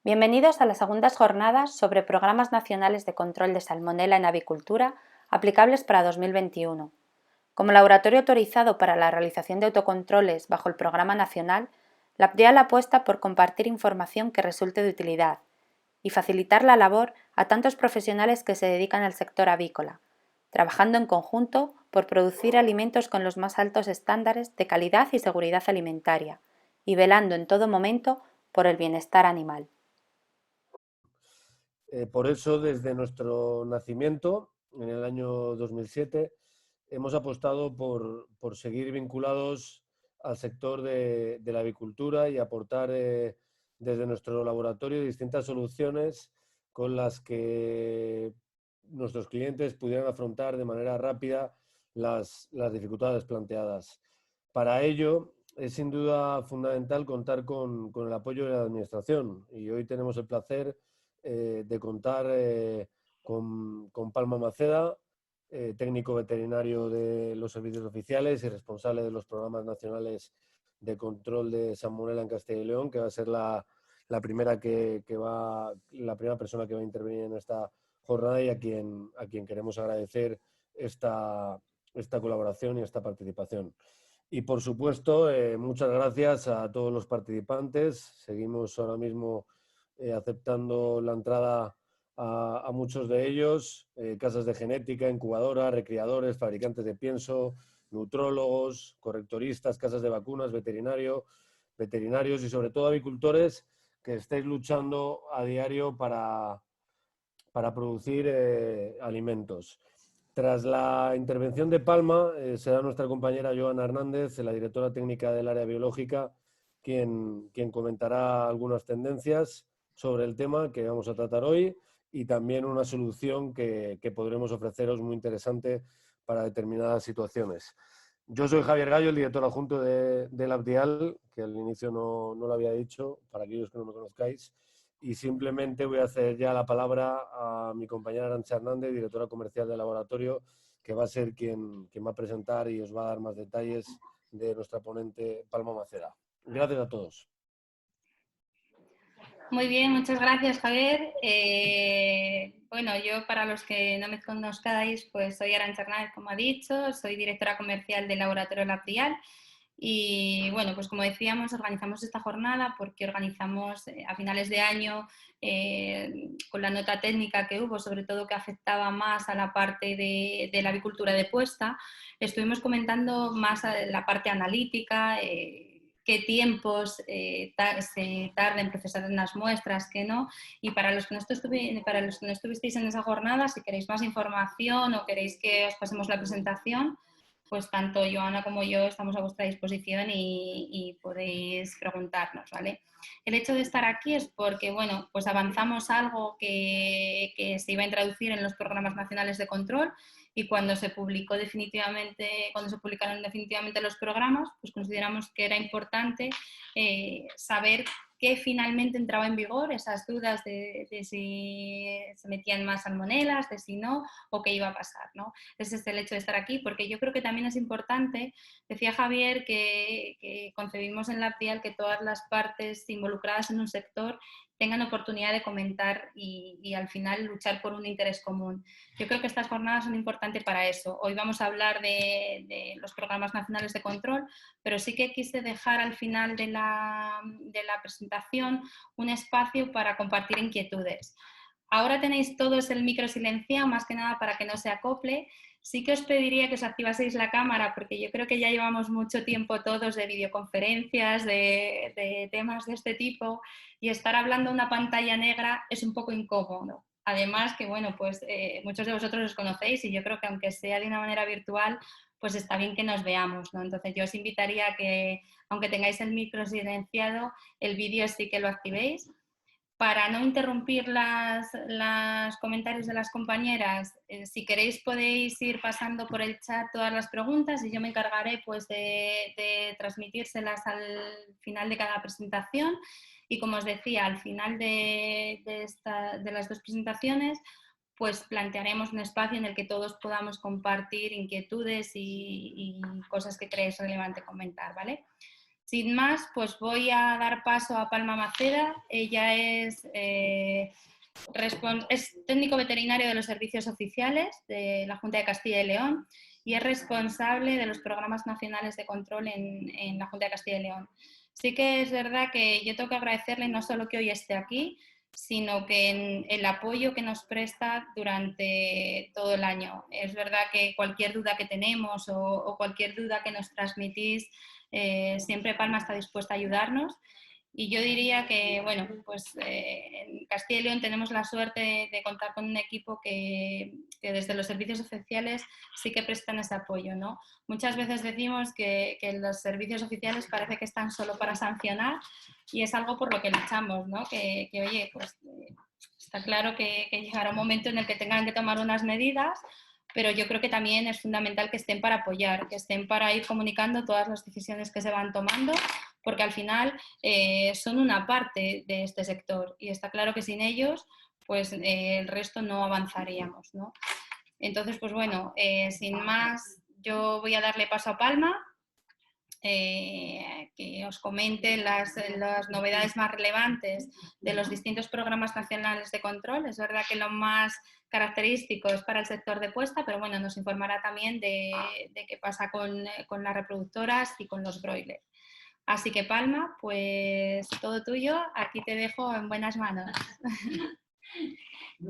Bienvenidos a las segundas jornadas sobre programas nacionales de control de salmonela en avicultura aplicables para 2021. Como laboratorio autorizado para la realización de autocontroles bajo el programa nacional, la APDIAL apuesta por compartir información que resulte de utilidad y facilitar la labor a tantos profesionales que se dedican al sector avícola, trabajando en conjunto por producir alimentos con los más altos estándares de calidad y seguridad alimentaria y velando en todo momento por el bienestar animal. Por eso, desde nuestro nacimiento, en el año 2007, hemos apostado por seguir vinculados al sector de la avicultura y aportar desde nuestro laboratorio distintas soluciones con las que nuestros clientes pudieran afrontar de manera rápida las dificultades planteadas. Para ello, es sin duda fundamental contar con el apoyo de la Administración y hoy tenemos el placer de contar con Palma Maceda, técnico veterinario de los servicios oficiales y responsable de los programas nacionales de control de salmonela en Castilla y León, que va a ser la primera la primera persona que va a intervenir en esta jornada y a quien queremos agradecer esta colaboración y esta participación. Y por supuesto, muchas gracias a todos los participantes. Seguimos ahora mismo aceptando la entrada a muchos de ellos, casas de genética, incubadoras, recriadores, fabricantes de pienso, nutrólogos, correctoristas, casas de vacunas, veterinarios y sobre todo avicultores que estáis luchando a diario para producir alimentos. Tras la intervención de Palma, será nuestra compañera Joana Hernández, la directora técnica del área biológica, quien comentará algunas tendencias sobre el tema que vamos a tratar hoy y también una solución que podremos ofreceros muy interesante para determinadas situaciones. Yo soy Javier Gallo, el director adjunto de la ABDIAL, que al inicio no lo había dicho, para aquellos que no me conozcáis, y simplemente voy a hacer ya la palabra a mi compañera Arantxa Hernández, directora comercial del laboratorio, que va a ser quien va a presentar y os va a dar más detalles de nuestra ponente Palma Maceda. Gracias a todos. Muy bien, muchas gracias, Javier. Bueno, yo para los que no me conozcáis, pues soy Arantxa Hernández, como ha dicho, soy directora comercial del laboratorio Lapdial. Y bueno, pues como decíamos, organizamos esta jornada porque organizamos a finales de año, con la nota técnica que hubo, sobre todo que afectaba más a la parte de la avicultura de puesta, estuvimos comentando más la parte analítica, qué tiempos se tarda en procesar unas muestras, qué no. Y para los que no estuvisteis en esa jornada, si queréis más información o queréis que os pasemos la presentación, pues tanto Joana como yo estamos a vuestra disposición y podéis preguntarnos, ¿vale? El hecho de estar aquí es porque, bueno, pues avanzamos algo que se iba a introducir en los programas nacionales de control y cuando se publicaron definitivamente los programas, pues consideramos que era importante saber que finalmente entraba en vigor, esas dudas de si se metían más salmonelas, de si no, o qué iba a pasar, ¿no? Ese es el hecho de estar aquí, porque yo creo que también es importante, decía Javier, que concebimos en la APDIAL que todas las partes involucradas en un sector tengan oportunidad de comentar y al final luchar por un interés común. Yo creo que estas jornadas son importantes para eso. Hoy vamos a hablar de los programas nacionales de control, pero sí que quise dejar al final de la presentación un espacio para compartir inquietudes. Ahora tenéis todos el micro silenciado, más que nada para que no se acople. Sí que os pediría que os activaseis la cámara, porque yo creo que ya llevamos mucho tiempo todos de videoconferencias, de temas de este tipo, y estar hablando en una pantalla negra es un poco incómodo. Además que, bueno, pues muchos de vosotros os conocéis y yo creo que aunque sea de una manera virtual, pues está bien que nos veamos, ¿no? Entonces yo os invitaría a que, aunque tengáis el micro silenciado, el vídeo sí que lo activéis. Para no interrumpir los comentarios de las compañeras, si queréis podéis ir pasando por el chat todas las preguntas y yo me encargaré pues, de transmitírselas al final de cada presentación. Y como os decía, al final de las dos presentaciones, pues plantearemos un espacio en el que todos podamos compartir inquietudes y cosas que creéis relevante comentar, ¿vale? Sin más, pues voy a dar paso a Palma Maceda. Ella es técnico veterinario de los servicios oficiales de la Junta de Castilla y León y es responsable de los programas nacionales de control en la Junta de Castilla y León. Sí que es verdad que yo tengo que agradecerle no solo que hoy esté aquí, sino que en el apoyo que nos presta durante todo el año. Es verdad que cualquier duda que tenemos o cualquier duda que nos transmitís, siempre Palma está dispuesta a ayudarnos. Y yo diría que, bueno, pues en Castilla y León tenemos la suerte de contar con un equipo que desde los servicios oficiales sí que prestan ese apoyo, ¿no? Muchas veces decimos que los servicios oficiales parece que están solo para sancionar y es algo por lo que luchamos, ¿no? Que oye, pues está claro que llegará un momento en el que tengan que tomar unas medidas, pero yo creo que también es fundamental que estén para apoyar, que estén para ir comunicando todas las decisiones que se van tomando, porque al final son una parte de este sector y está claro que sin ellos pues el resto no avanzaríamos, ¿no? Entonces, pues bueno, sin más, yo voy a darle paso a Palma, que os comente las novedades más relevantes de los distintos programas nacionales de control. Es verdad que lo más característico es para el sector de puesta, pero bueno, nos informará también de qué pasa con las reproductoras y con los broilers. Así que Palma, pues todo tuyo, aquí te dejo en buenas manos.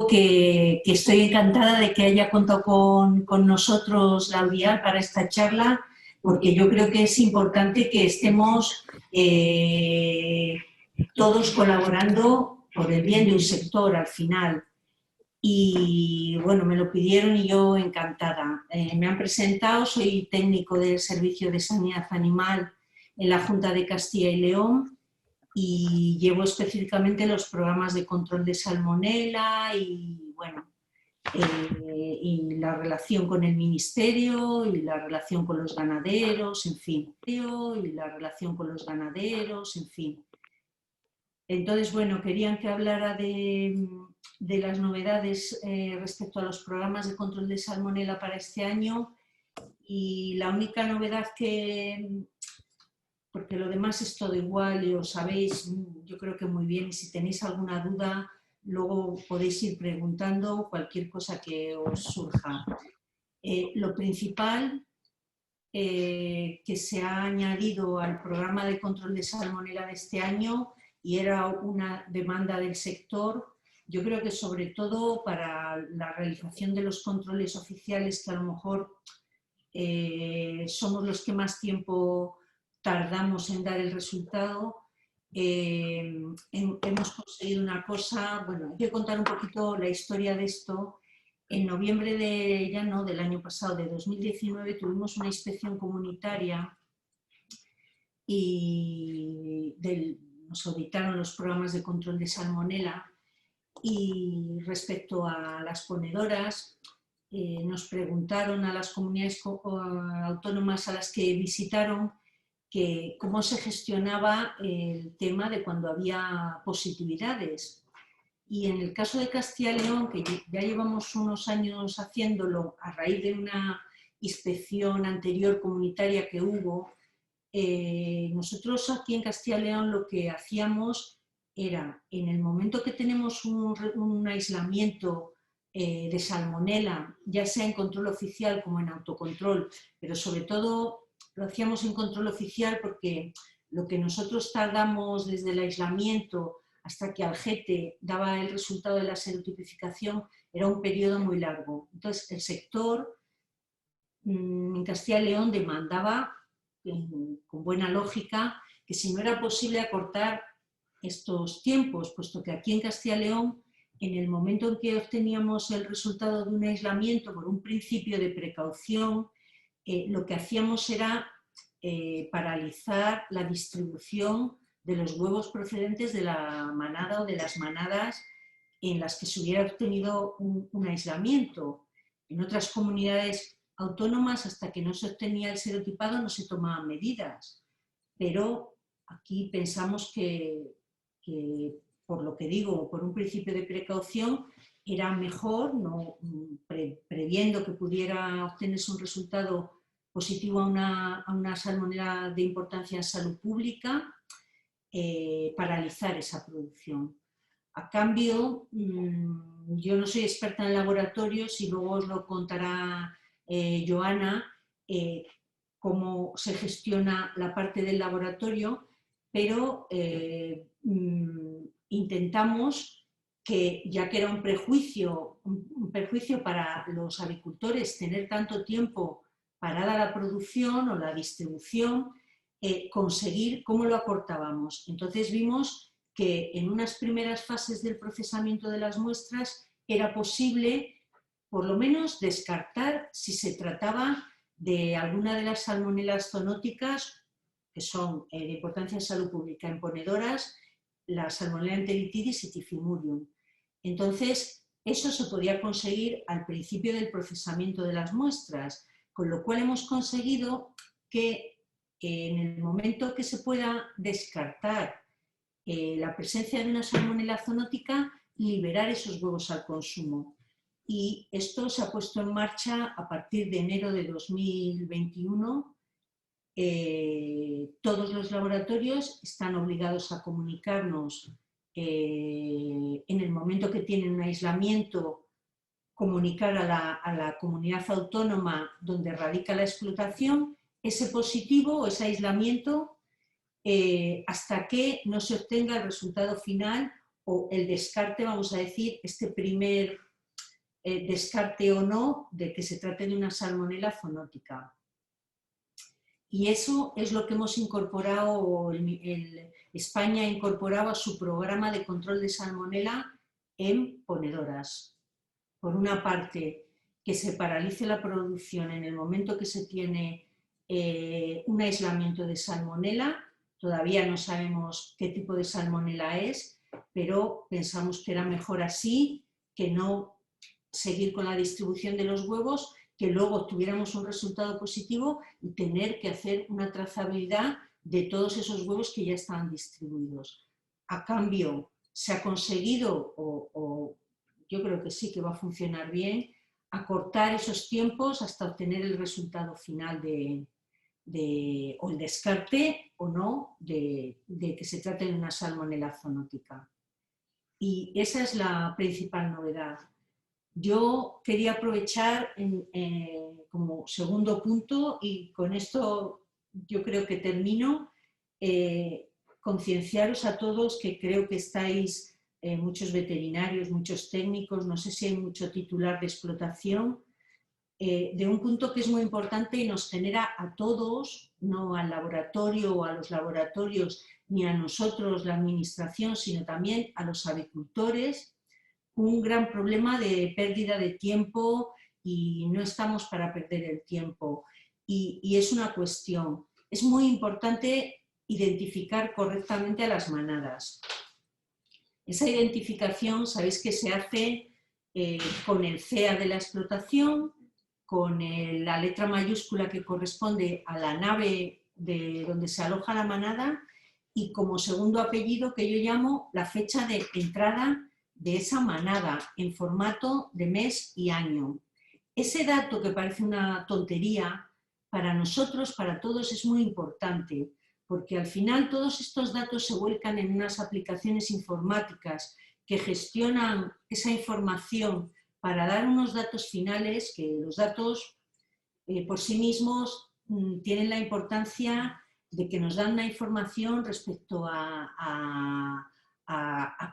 Que estoy encantada de que haya contado con nosotros la UDIAL para esta charla, porque yo creo que es importante que estemos todos colaborando por el bien de un sector al final. Y bueno, me lo pidieron y yo encantada. Me han presentado, soy técnico del Servicio de Sanidad Animal en la Junta de Castilla y León y llevo específicamente los programas de control de salmonela y bueno, y la relación con el ministerio y la relación con los ganaderos, en fin, y la relación con los ganaderos, en fin. Entonces, bueno, querían que hablara de las novedades respecto a los programas de control de salmonela para este año y la única novedad porque lo demás es todo igual y lo sabéis, yo creo que muy bien, y si tenéis alguna duda, luego podéis ir preguntando cualquier cosa que os surja. Lo principal que se ha añadido al programa de control de salmonela de este año y era una demanda del sector, yo creo que sobre todo para la realización de los controles oficiales, que a lo mejor somos los que más tiempo tardamos en dar el resultado, hemos conseguido una cosa, bueno, hay que contar un poquito la historia de esto. En noviembre del año pasado, de 2019, tuvimos una inspección comunitaria y nos auditaron los programas de control de salmonela y respecto a las ponedoras, nos preguntaron a las comunidades autónomas a las que visitaron que cómo se gestionaba el tema de cuando había positividades. Y en el caso de Castilla y León, que ya llevamos unos años haciéndolo a raíz de una inspección anterior comunitaria que hubo, nosotros aquí en Castilla y León lo que hacíamos era, en el momento que tenemos un aislamiento de salmonela, ya sea en control oficial como en autocontrol, pero sobre todo lo hacíamos en control oficial porque lo que nosotros tardamos desde el aislamiento hasta que Algete daba el resultado de la serotipificación era un periodo muy largo. Entonces el sector en Castilla y León demandaba con buena lógica que si no era posible acortar estos tiempos, puesto que aquí en Castilla y León, en el momento en que obteníamos el resultado de un aislamiento por un principio de precaución, lo que hacíamos era paralizar la distribución de los huevos procedentes de la manada o de las manadas en las que se hubiera obtenido un aislamiento. En otras comunidades autónomas, hasta que no se obtenía el serotipado, no se tomaban medidas. Pero aquí pensamos que por lo que digo, por un principio de precaución, era mejor, no, previendo que pudiera obtenerse un resultado positivo a una salmonela de importancia en salud pública, paralizar esa producción. A cambio, yo no soy experta en laboratorios y luego os lo contará Joana, cómo se gestiona la parte del laboratorio, pero intentamos que, ya que era un perjuicio para los avicultores tener tanto tiempo parada la producción o la distribución, conseguir cómo lo acortábamos. Entonces vimos que en unas primeras fases del procesamiento de las muestras era posible, por lo menos, descartar si se trataba de alguna de las salmonelas zoonóticas, que son de importancia en salud pública, en ponedoras, la Salmonella enteritidis y Typhimurium. Entonces, eso se podía conseguir al principio del procesamiento de las muestras, con lo cual hemos conseguido que en el momento que se pueda descartar la presencia de una salmonela zoonótica, liberar esos huevos al consumo. Y esto se ha puesto en marcha a partir de enero de 2021. Todos los laboratorios están obligados a comunicarnos en el momento que tienen un aislamiento, comunicar a la comunidad autónoma donde radica la explotación ese positivo o ese aislamiento, hasta que no se obtenga el resultado final o el descarte, vamos a decir, este primer descarte o no de que se trate de una salmonela zoonótica. Y eso es lo que hemos incorporado, España ha incorporado a su programa de control de salmonela en ponedoras. Por una parte, que se paralice la producción en el momento que se tiene un aislamiento de salmonela. Todavía no sabemos qué tipo de salmonela es, pero pensamos que era mejor así, que no seguir con la distribución de los huevos, que luego tuviéramos un resultado positivo y tener que hacer una trazabilidad de todos esos huevos que ya estaban distribuidos. A cambio, se ha conseguido, o yo creo que sí que va a funcionar bien, acortar esos tiempos hasta obtener el resultado final o el descarte o no de que se trate de una salmonela zoonótica. Y esa es la principal novedad. Yo quería aprovechar como segundo punto, y con esto yo creo que termino, concienciaros a todos, que creo que estáis muchos veterinarios, muchos técnicos, no sé si hay mucho titular de explotación, de un punto que es muy importante y nos genera a todos, no al laboratorio o a los laboratorios, ni a nosotros, la administración, sino también a los avicultores, un gran problema de pérdida de tiempo, y no estamos para perder el tiempo. Y es una cuestión. Es muy importante identificar correctamente a las manadas. Esa identificación, sabéis que se hace con el CEA de la explotación, con la letra mayúscula que corresponde a la nave de donde se aloja la manada, y como segundo apellido, que yo llamo la fecha de entrada de esa manada en formato de mes y año. Ese dato, que parece una tontería, para nosotros, para todos, es muy importante, porque al final todos estos datos se vuelcan en unas aplicaciones informáticas que gestionan esa información para dar unos datos finales, que los datos por sí mismos tienen la importancia de que nos dan una información respecto a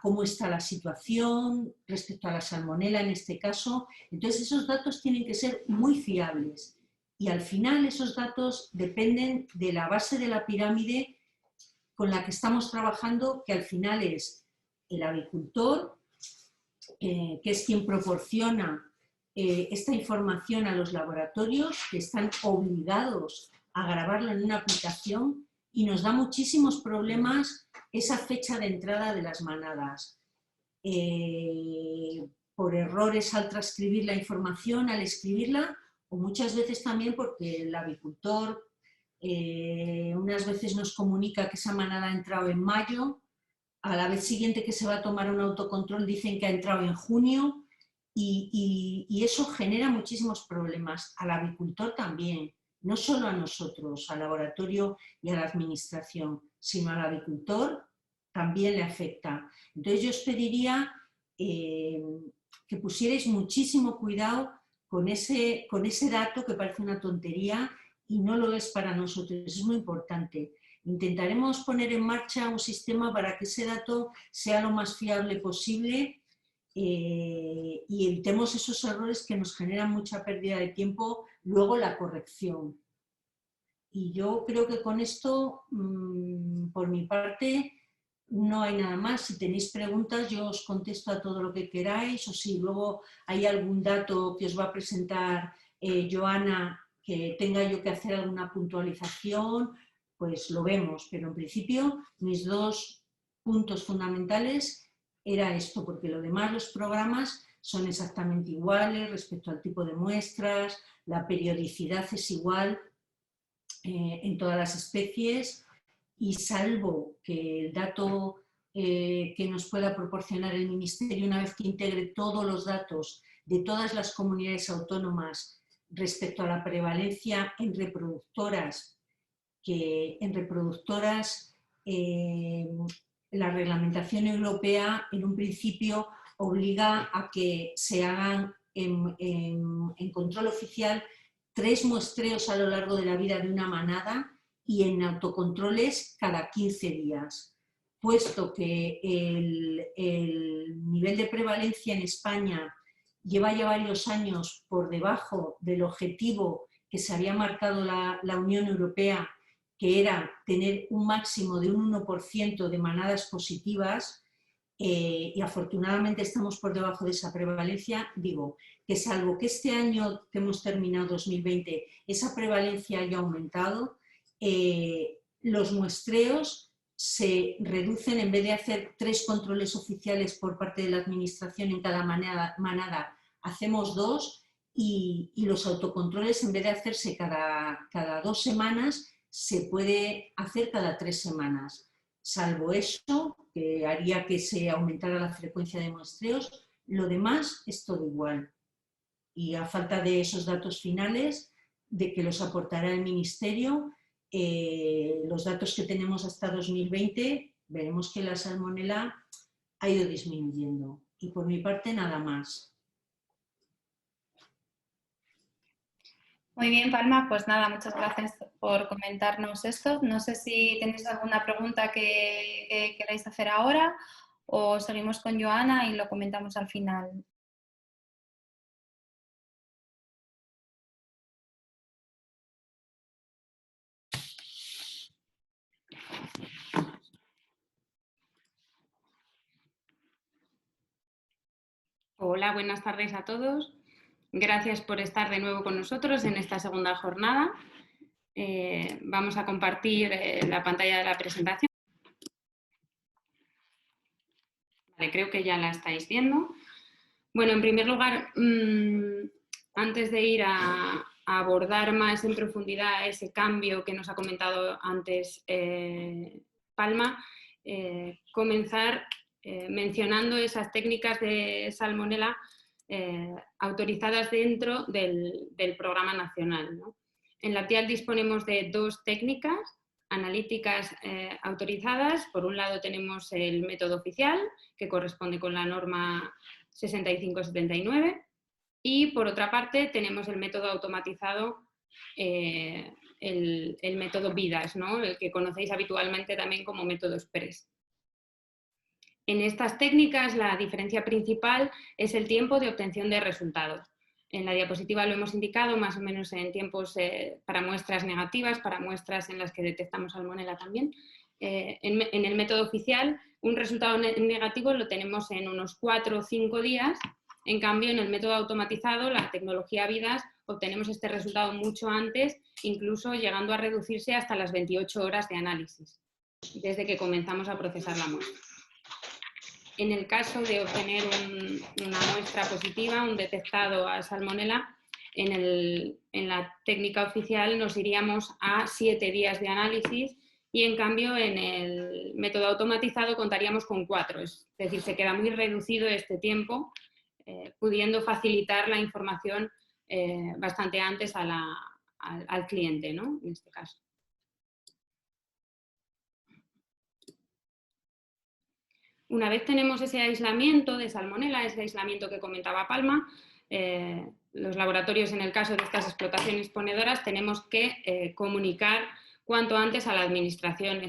cómo está la situación, respecto a la salmonela en este caso. Entonces esos datos tienen que ser muy fiables, y al final esos datos dependen de la base de la pirámide con la que estamos trabajando, que al final es el avicultor, que es quien proporciona esta información a los laboratorios, que están obligados a grabarlo en una aplicación, y nos da muchísimos problemas esa fecha de entrada de las manadas. Por errores al transcribir la información, al escribirla, o muchas veces también porque el avicultor unas veces nos comunica que esa manada ha entrado en mayo, a la vez siguiente que se va a tomar un autocontrol dicen que ha entrado en junio, y eso genera muchísimos problemas. Al avicultor también. no solo a nosotros, al laboratorio y a la administración, sino al avicultor también le afecta. Entonces yo os pediría que pusierais muchísimo cuidado con ese dato que parece una tontería y no lo es para nosotros, es muy importante. Intentaremos poner en marcha un sistema para que ese dato sea lo más fiable posible y evitemos esos errores que nos generan mucha pérdida de tiempo, luego la corrección. Y yo creo que con esto, por mi parte, no hay nada más. Si tenéis preguntas, yo os contesto a todo lo que queráis, o si luego hay algún dato que os va a presentar Joana, que tenga yo que hacer alguna puntualización, pues lo vemos. Pero en principio, mis 2 puntos fundamentales era esto, porque lo demás, los programas son exactamente iguales respecto al tipo de muestras, la periodicidad es igual en todas las especies, y salvo que el dato que nos pueda proporcionar el Ministerio, una vez que integre todos los datos de todas las comunidades autónomas respecto a la prevalencia en reproductoras, la reglamentación europea en un principio obliga a que se hagan en control oficial 3 muestreos a lo largo de la vida de una manada y en autocontroles cada 15 días. Puesto que el nivel de prevalencia en España lleva ya varios años por debajo del objetivo que se había marcado la Unión Europea, que era tener un máximo de un 1% de manadas positivas, y afortunadamente estamos por debajo de esa prevalencia, digo que salvo que este año que hemos terminado 2020, esa prevalencia haya aumentado, los muestreos se reducen, en vez de hacer 3 controles oficiales por parte de la administración en cada manada, hacemos 2, y los autocontroles, en vez de hacerse cada 2 semanas, se puede hacer cada 3 semanas. Salvo eso, que haría que se aumentara la frecuencia de muestreos, lo demás es todo igual. Y a falta de esos datos finales, de que los aportará el Ministerio, los datos que tenemos hasta 2020, veremos que la salmonela ha ido disminuyendo. Y por mi parte, nada más. Muy bien, Palma, pues nada, muchas gracias por comentarnos esto. No sé si tenéis alguna pregunta que queráis hacer ahora o seguimos con Joana y lo comentamos al final. Hola, buenas tardes a todos. Gracias por estar de nuevo con nosotros en esta segunda jornada. Vamos a compartir la pantalla de la presentación. Vale, creo que ya la estáis viendo. Bueno, en primer lugar, antes de ir a abordar más en profundidad ese cambio que nos ha comentado antes Palma, comenzar mencionando esas técnicas de salmonela autorizadas dentro del programa nacional, ¿no? En la TIAL disponemos de 2 técnicas analíticas autorizadas. Por un lado tenemos el método oficial, que corresponde con la norma 6579, y por otra parte tenemos el método automatizado, el método VIDAS, ¿no? El que conocéis habitualmente también como método Express. En estas técnicas la diferencia principal es el tiempo de obtención de resultados. En la diapositiva lo hemos indicado más o menos en tiempos para muestras negativas, para muestras en las que detectamos salmonela también. En el método oficial un resultado negativo lo tenemos en unos 4 o 5 días. En cambio, en el método automatizado, la tecnología VIDAS, obtenemos este resultado mucho antes, incluso llegando a reducirse hasta las 28 horas de análisis, desde que comenzamos a procesar la muestra. En el caso de obtener una muestra positiva, un detectado a salmonela, en la técnica oficial nos iríamos a 7 días de análisis, y en cambio en el método automatizado contaríamos con 4, es decir, se queda muy reducido este tiempo, pudiendo facilitar la información bastante antes a al cliente, ¿no? En este caso. Una vez tenemos ese aislamiento de salmonela, ese aislamiento que comentaba Palma, los laboratorios, en el caso de estas explotaciones ponedoras, tenemos que comunicar cuanto antes a la administración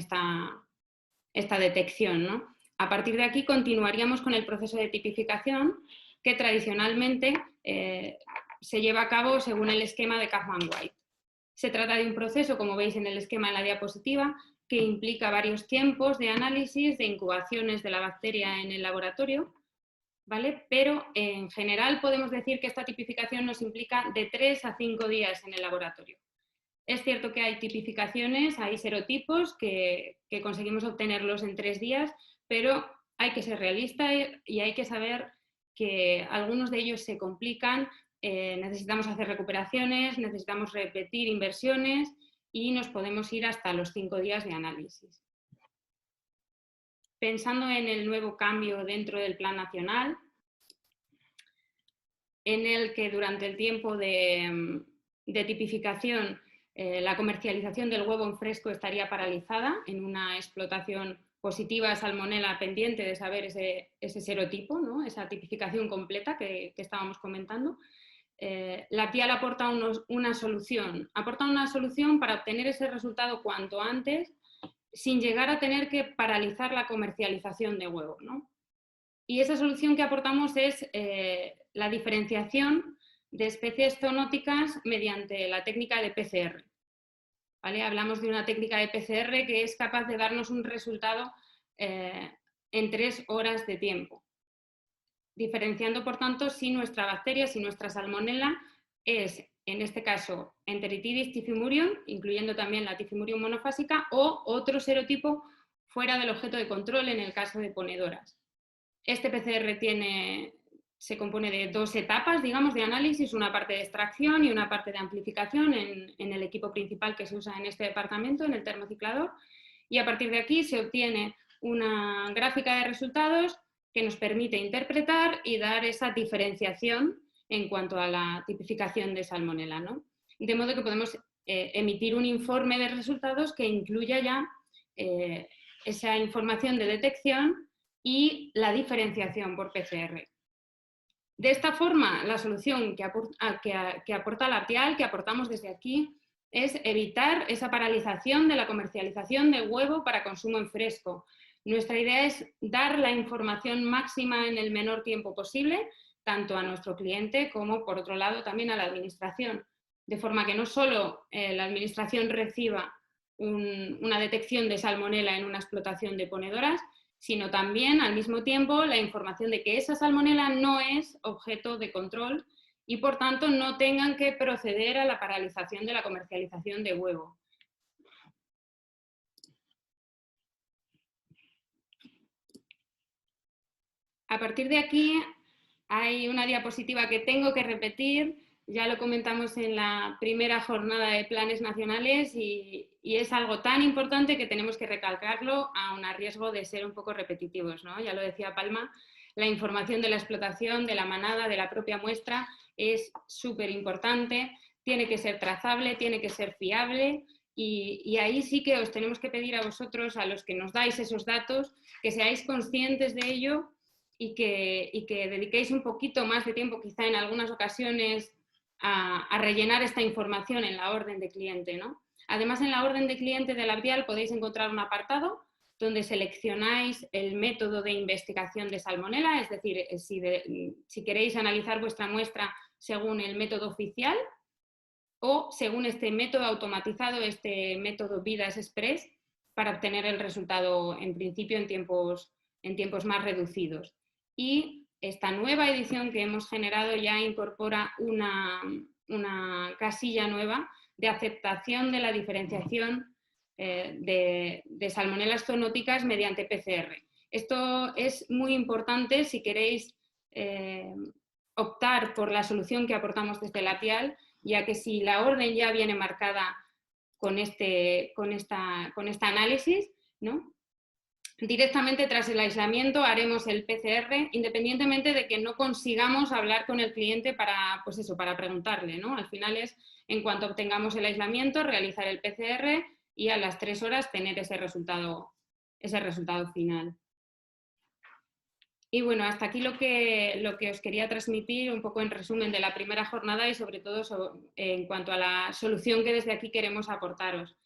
esta detección, ¿no? A partir de aquí continuaríamos con el proceso de tipificación que tradicionalmente se lleva a cabo según el esquema de Kaufman-White. Se trata de un proceso, como veis en el esquema en la diapositiva, que implica varios tiempos de análisis, de incubaciones de la bacteria en el laboratorio, ¿vale? Pero en general podemos decir que esta tipificación nos implica de 3 a 5 días en el laboratorio. Es cierto que hay tipificaciones, hay serotipos que conseguimos obtenerlos en 3 días, pero hay que ser realista y hay que saber que algunos de ellos se complican, necesitamos hacer recuperaciones, necesitamos repetir inversiones y nos podemos ir hasta los 5 días de análisis. Pensando en el nuevo cambio dentro del Plan Nacional, en el que durante el tiempo de tipificación la comercialización del huevo en fresco estaría paralizada en una explotación positiva a salmonela pendiente de saber ese serotipo, ¿no? Esa tipificación completa que estábamos comentando. La PIAL aporta una solución para obtener ese resultado cuanto antes, sin llegar a tener que paralizar la comercialización de huevos, ¿no? Y esa solución que aportamos es la diferenciación de especies zoonóticas mediante la técnica de PCR. ¿Vale? Hablamos de una técnica de PCR que es capaz de darnos un resultado en 3 horas de tiempo, diferenciando, por tanto, si nuestra bacteria, si nuestra salmonela es, en este caso, Enteritidis typhimurium, incluyendo también la Typhimurium monofásica, o otro serotipo fuera del objeto de control en el caso de ponedoras. Este PCR se compone de 2 etapas, digamos, de análisis, una parte de extracción y una parte de amplificación en el equipo principal que se usa en este departamento, en el termociclador, y a partir de aquí se obtiene una gráfica de resultados que nos permite interpretar y dar esa diferenciación en cuanto a la tipificación de salmonela, ¿no? De modo que podemos emitir un informe de resultados que incluya ya esa información de detección y la diferenciación por PCR. De esta forma, la solución que aporta la PIAL, que aportamos desde aquí, es evitar esa paralización de la comercialización de huevo para consumo en fresco. Nuestra idea es dar la información máxima en el menor tiempo posible, tanto a nuestro cliente como, por otro lado, también a la administración, de forma que no solo la administración reciba una detección de salmonela en una explotación de ponedoras, sino también, al mismo tiempo, la información de que esa salmonela no es objeto de control y, por tanto, no tengan que proceder a la paralización de la comercialización de huevo. A partir de aquí hay una diapositiva que tengo que repetir, ya lo comentamos en la primera jornada de planes nacionales y es algo tan importante que tenemos que recalcarlo aun a riesgo de ser un poco repetitivos, ¿no? Ya lo decía Palma, la información de la explotación, de la manada, de la propia muestra es súper importante, tiene que ser trazable, tiene que ser fiable y ahí sí que os tenemos que pedir a vosotros, a los que nos dais esos datos, que seáis conscientes de ello y que dediquéis un poquito más de tiempo, quizá en algunas ocasiones, a rellenar esta información en la orden de cliente, ¿no? Además, en la orden de cliente de la PIAL podéis encontrar un apartado donde seleccionáis el método de investigación de salmonela, es decir, si queréis analizar vuestra muestra según el método oficial o según este método automatizado, este método Vidas Express, para obtener el resultado, en principio, en tiempos más reducidos. Y esta nueva edición que hemos generado ya incorpora una casilla nueva de aceptación de la diferenciación de salmonelas zoonóticas mediante PCR. Esto es muy importante si queréis optar por la solución que aportamos desde la PIAL, ya que si la orden ya viene marcada con este análisis, ¿no? Directamente tras el aislamiento haremos el PCR, independientemente de que no consigamos hablar con el cliente para, pues eso, para preguntarle, ¿no? Al final es, en cuanto obtengamos el aislamiento, realizar el PCR y a las 3 horas tener ese resultado final. Y bueno, hasta aquí lo que os quería transmitir un poco en resumen de la primera jornada y sobre todo en cuanto a la solución que desde aquí queremos aportaros.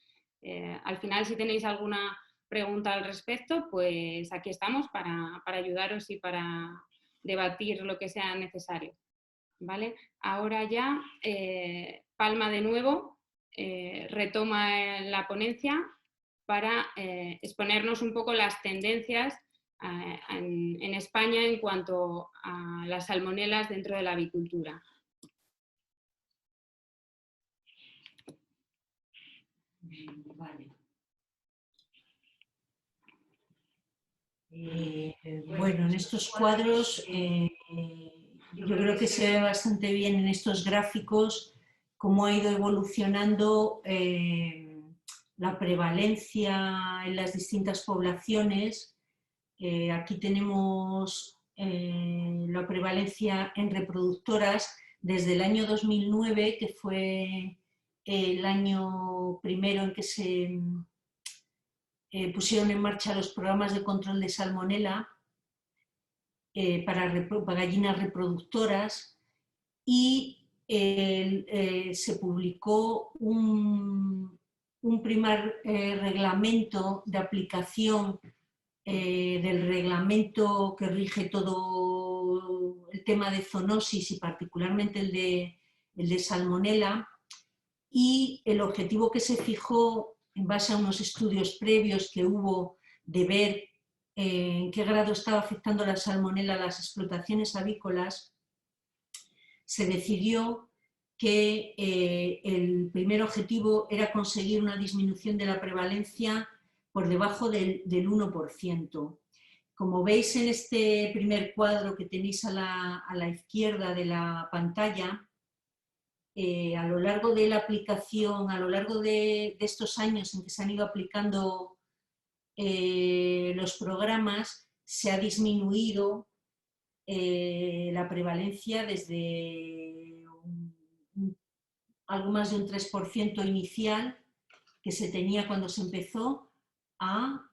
Al final, si tenéis alguna pregunta al respecto, pues aquí estamos para ayudaros y para debatir lo que sea necesario. ¿Vale? Ahora ya, Palma de nuevo retoma la ponencia para exponernos un poco las tendencias en España en cuanto a las salmonelas dentro de la avicultura. Vale. Bueno, en estos cuadros yo creo que se ve bastante bien en estos gráficos cómo ha ido evolucionando la prevalencia en las distintas poblaciones. Aquí tenemos la prevalencia en reproductoras desde el año 2009, que fue el año primero en que se pusieron en marcha los programas de control de salmonela para gallinas reproductoras, y se publicó un primer reglamento de aplicación del reglamento que rige todo el tema de zoonosis y particularmente el de salmonela, y el objetivo que se fijó en base a unos estudios previos que hubo de ver en qué grado estaba afectando la salmonela a las explotaciones avícolas, se decidió que el primer objetivo era conseguir una disminución de la prevalencia por debajo del 1%. Como veis en este primer cuadro que tenéis a la izquierda de la pantalla, a lo largo de la aplicación, a lo largo de estos años en que se han ido aplicando los programas, se ha disminuido la prevalencia desde algo más de un 3% inicial que se tenía cuando se empezó a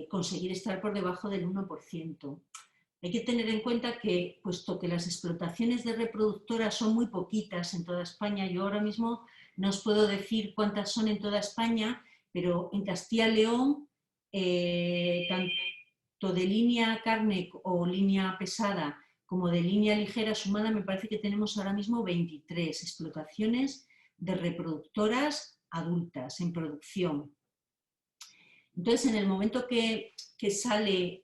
conseguir estar por debajo del 1%. Hay que tener en cuenta que, puesto que las explotaciones de reproductoras son muy poquitas en toda España, yo ahora mismo no os puedo decir cuántas son en toda España, pero en Castilla y León, tanto de línea carne o línea pesada como de línea ligera sumada, me parece que tenemos ahora mismo 23 explotaciones de reproductoras adultas en producción. Entonces, en el momento que sale,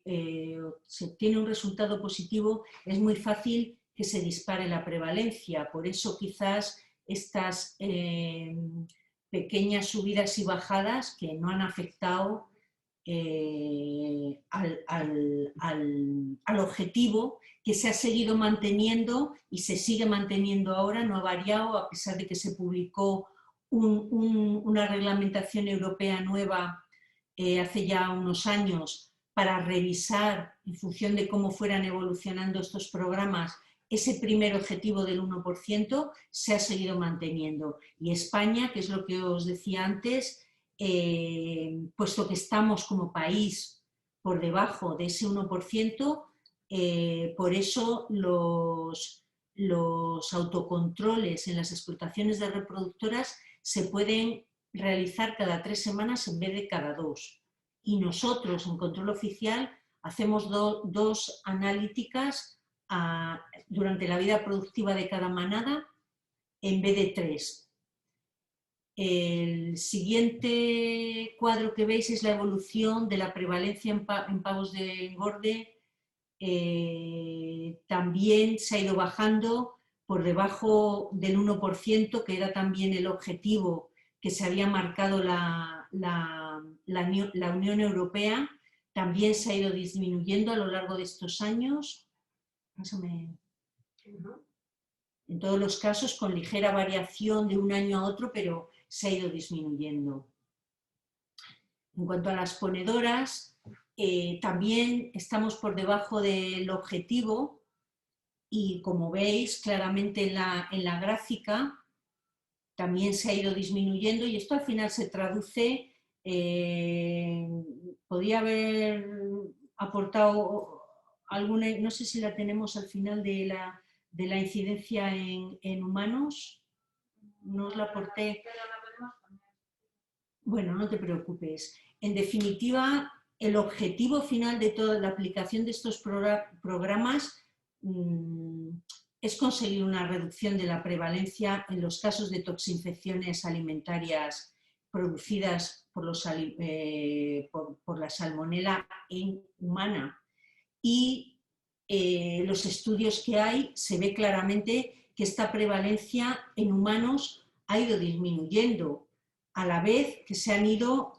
se obtiene un resultado positivo, es muy fácil que se dispare la prevalencia. Por eso quizás estas pequeñas subidas y bajadas que no han afectado al objetivo, que se ha seguido manteniendo y se sigue manteniendo ahora, no ha variado, a pesar de que se publicó una reglamentación europea nueva hace ya unos años para revisar, en función de cómo fueran evolucionando estos programas, ese primer objetivo del 1% se ha seguido manteniendo. Y España, que es lo que os decía antes, puesto que estamos como país por debajo de ese 1%, por eso los autocontroles en las explotaciones de reproductoras se pueden realizar cada 3 semanas en vez de cada 2. Y nosotros en control oficial hacemos dos analíticas durante la vida productiva de cada manada en vez de 3. El siguiente cuadro que veis es la evolución de la prevalencia en pavos de engorde. También se ha ido bajando por debajo del 1%, que era también el objetivo que se había marcado la Unión Europea. También se ha ido disminuyendo a lo largo de estos años. En todos los casos con ligera variación de un año a otro, pero se ha ido disminuyendo. En cuanto a las ponedoras, También estamos por debajo del objetivo y, como veis claramente en la gráfica, también se ha ido disminuyendo y esto al final se traduce, podría haber aportado alguna, no sé si la tenemos al final de la incidencia en humanos, no os la aporté. Bueno, no te preocupes. En definitiva, el objetivo final de toda la aplicación de estos programas es conseguir una reducción de la prevalencia en los casos de toxinfecciones alimentarias producidas por la salmonela humana. Y los estudios que hay, se ve claramente que esta prevalencia en humanos ha ido disminuyendo, a la vez que se han ido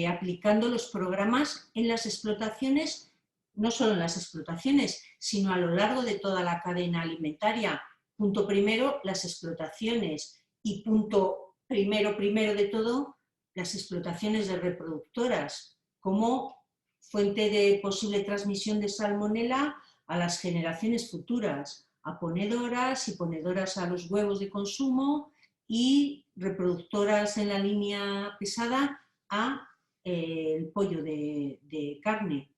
aplicando los programas en las explotaciones, no solo en las explotaciones, sino a lo largo de toda la cadena alimentaria. Punto primero, las explotaciones, y punto primero de todo, las explotaciones de reproductoras, como fuente de posible transmisión de salmonela a las generaciones futuras, a ponedoras y ponedoras a los huevos de consumo, y reproductoras en la línea pesada a el pollo de carne.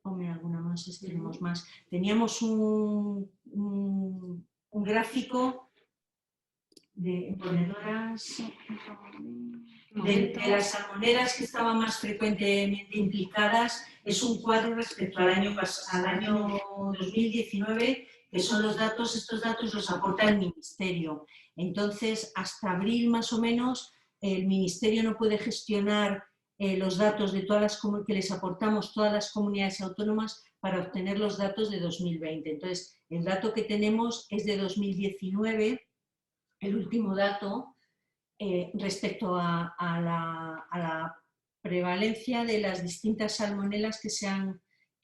Ponme alguna más, si tenemos más. Teníamos un gráfico de ponedoras, de las salmoneras que estaban más frecuentemente implicadas. Es un cuadro respecto al año 2019, que son los datos, estos datos los aporta el Ministerio. Entonces, hasta abril más o menos, el Ministerio no puede gestionar los datos de todas las que les aportamos todas las comunidades autónomas para obtener los datos de 2020. Entonces, el dato que tenemos es de 2019, el último dato, respecto a la prevalencia de las distintas salmonelas que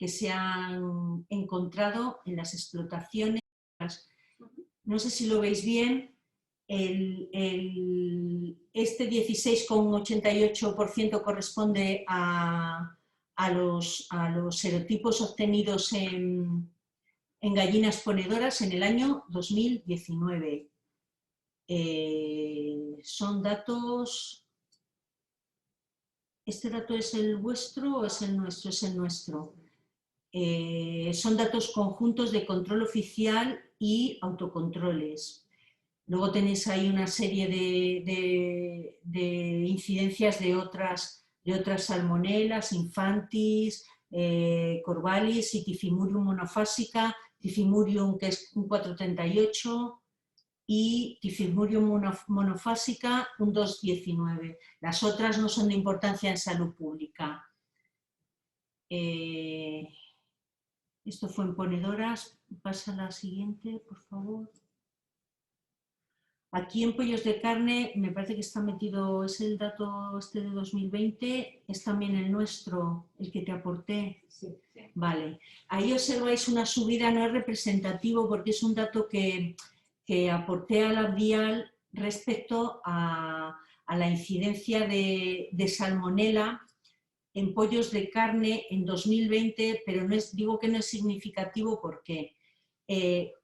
se han encontrado en las explotaciones. No sé si lo veis bien, este 16,88% corresponde a los serotipos obtenidos en gallinas ponedoras en el año 2019. Son datos... ¿Este dato es el vuestro o es el nuestro? Es el nuestro. Son datos conjuntos de control oficial y autocontroles. Luego tenéis ahí una serie de incidencias de otras salmonelas, infantis, corvalis y tifimurium monofásica, tifimurium que es un 438 y tifimurium monofásica un 219. Las otras no son de importancia en salud pública. Esto fue en ponedoras. Pasa a la siguiente, por favor. Aquí en pollos de carne me parece que está metido, es el dato este de 2020, es también el nuestro, el que te aporté. Sí. Vale. Ahí observáis una subida, no es representativo porque es un dato que aporté a la DIAL respecto a la incidencia de salmonela en pollos de carne en 2020, pero digo que no es significativo porque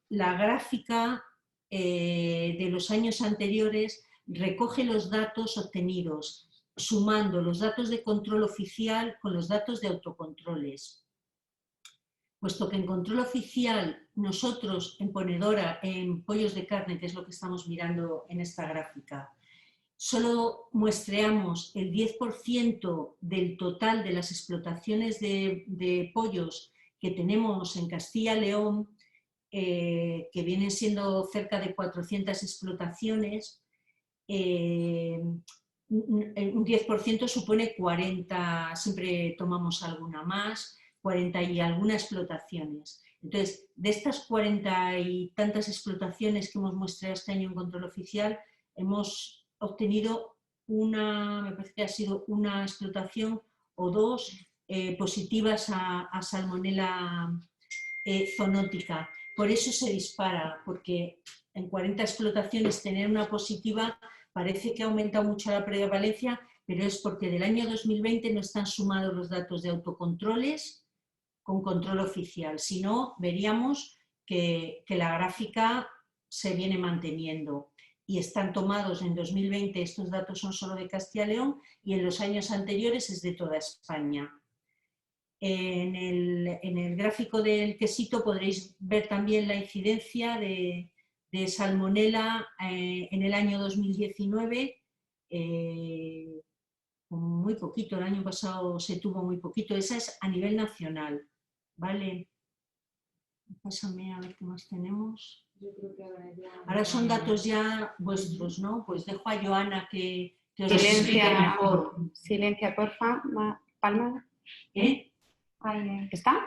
la gráfica de los años anteriores recoge los datos obtenidos, sumando los datos de control oficial con los datos de autocontroles. Puesto que en control oficial nosotros en ponedora, en pollos de carne, que es lo que estamos mirando en esta gráfica, solo muestreamos el 10% del total de las explotaciones de pollos que tenemos en Castilla y León, que vienen siendo cerca de 400 explotaciones, un 10% supone 40, siempre tomamos alguna más, 40 y algunas explotaciones. Entonces, de estas 40 y tantas explotaciones que hemos muestreado este año en control oficial, hemos obtenido me parece que ha sido una explotación o dos positivas a salmonela zoonótica. Por eso se dispara, porque en 40 explotaciones tener una positiva parece que aumenta mucho la prevalencia, pero es porque del año 2020 no están sumados los datos de autocontroles con control oficial, si no veríamos que la gráfica se viene manteniendo y están tomados en 2020, estos datos son solo de Castilla y León y en los años anteriores es de toda España. En el gráfico del quesito podréis ver también la incidencia de salmonela en el año 2019, muy poquito, el año pasado se tuvo muy poquito, esa es a nivel nacional, ¿vale? Pásame a ver qué más tenemos. Ahora son datos ya vuestros, ¿no? Pues dejo a Joana que os explique mejor. Silencia, porfa, Palma. ¿Está?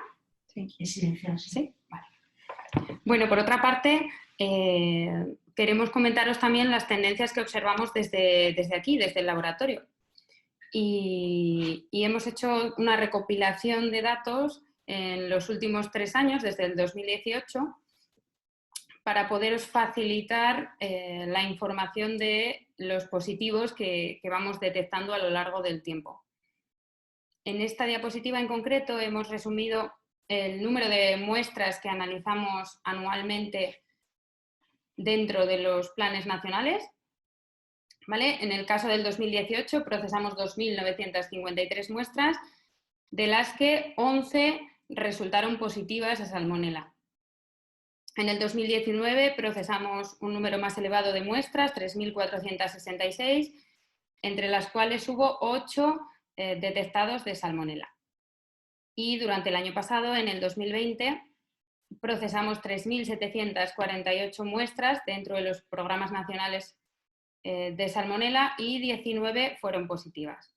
Sí. Es silencioso. Sí, vale. Bueno, por otra parte, queremos comentaros también las tendencias que observamos desde aquí, desde el laboratorio. Y hemos hecho una recopilación de datos en los últimos 3 años, desde el 2018, para poderos facilitar la información de los positivos que vamos detectando a lo largo del tiempo. En esta diapositiva en concreto hemos resumido el número de muestras que analizamos anualmente dentro de los planes nacionales. ¿Vale? En el caso del 2018 procesamos 2.953 muestras, de las que 11 resultaron positivas a salmonela. En el 2019 procesamos un número más elevado de muestras, 3.466, entre las cuales hubo 8 detectados de salmonela. Y durante el año pasado, en el 2020, procesamos 3.748 muestras dentro de los programas nacionales de salmonela y 19 fueron positivas.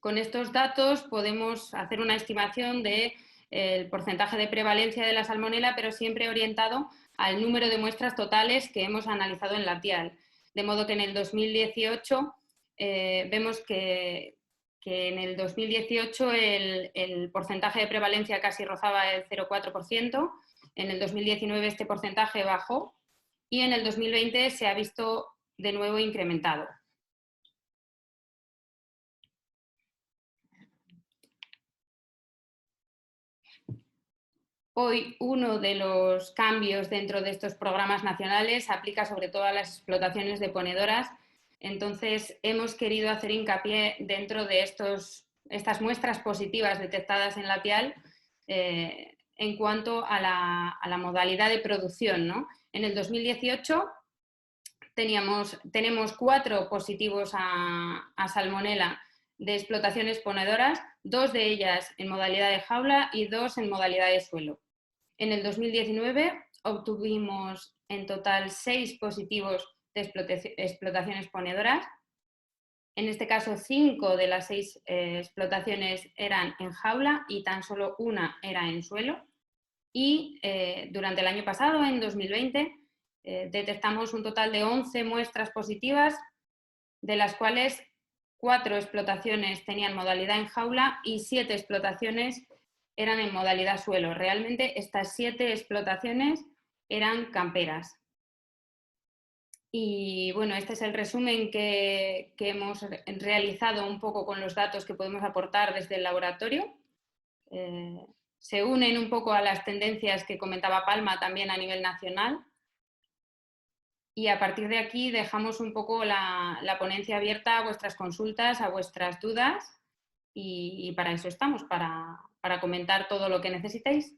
Con estos datos podemos hacer una estimación del porcentaje de prevalencia de la salmonela, pero siempre orientado al número de muestras totales que hemos analizado en labial. De modo que en el 2018 vemos que en el 2018 el porcentaje de prevalencia casi rozaba el 0,4%, en el 2019 este porcentaje bajó y en el 2020 se ha visto de nuevo incrementado. Hoy uno de los cambios dentro de estos programas nacionales se aplica sobre todo a las explotaciones de ponedoras. Entonces hemos querido hacer hincapié dentro de estas muestras positivas detectadas en la piel en cuanto a la modalidad de producción, ¿no? En el 2018 tenemos 4 positivos a salmonela de explotaciones ponedoras, 2 de ellas en modalidad de jaula y 2 en modalidad de suelo. En el 2019 obtuvimos en total 6 positivos de explotaciones ponedoras. En este caso, 5 de las 6 explotaciones eran en jaula y tan solo 1 era en suelo. Y durante el año pasado, en 2020, detectamos un total de 11 muestras positivas, de las cuales 4 explotaciones tenían modalidad en jaula y 7 explotaciones eran en modalidad suelo. Realmente estas 7 explotaciones eran camperas. Y bueno, este es el resumen que hemos realizado un poco con los datos que podemos aportar desde el laboratorio. Se unen un poco a las tendencias que comentaba Palma también a nivel nacional. Y a partir de aquí dejamos un poco la ponencia abierta a vuestras consultas, a vuestras dudas y para eso estamos, para comentar todo lo que necesitéis.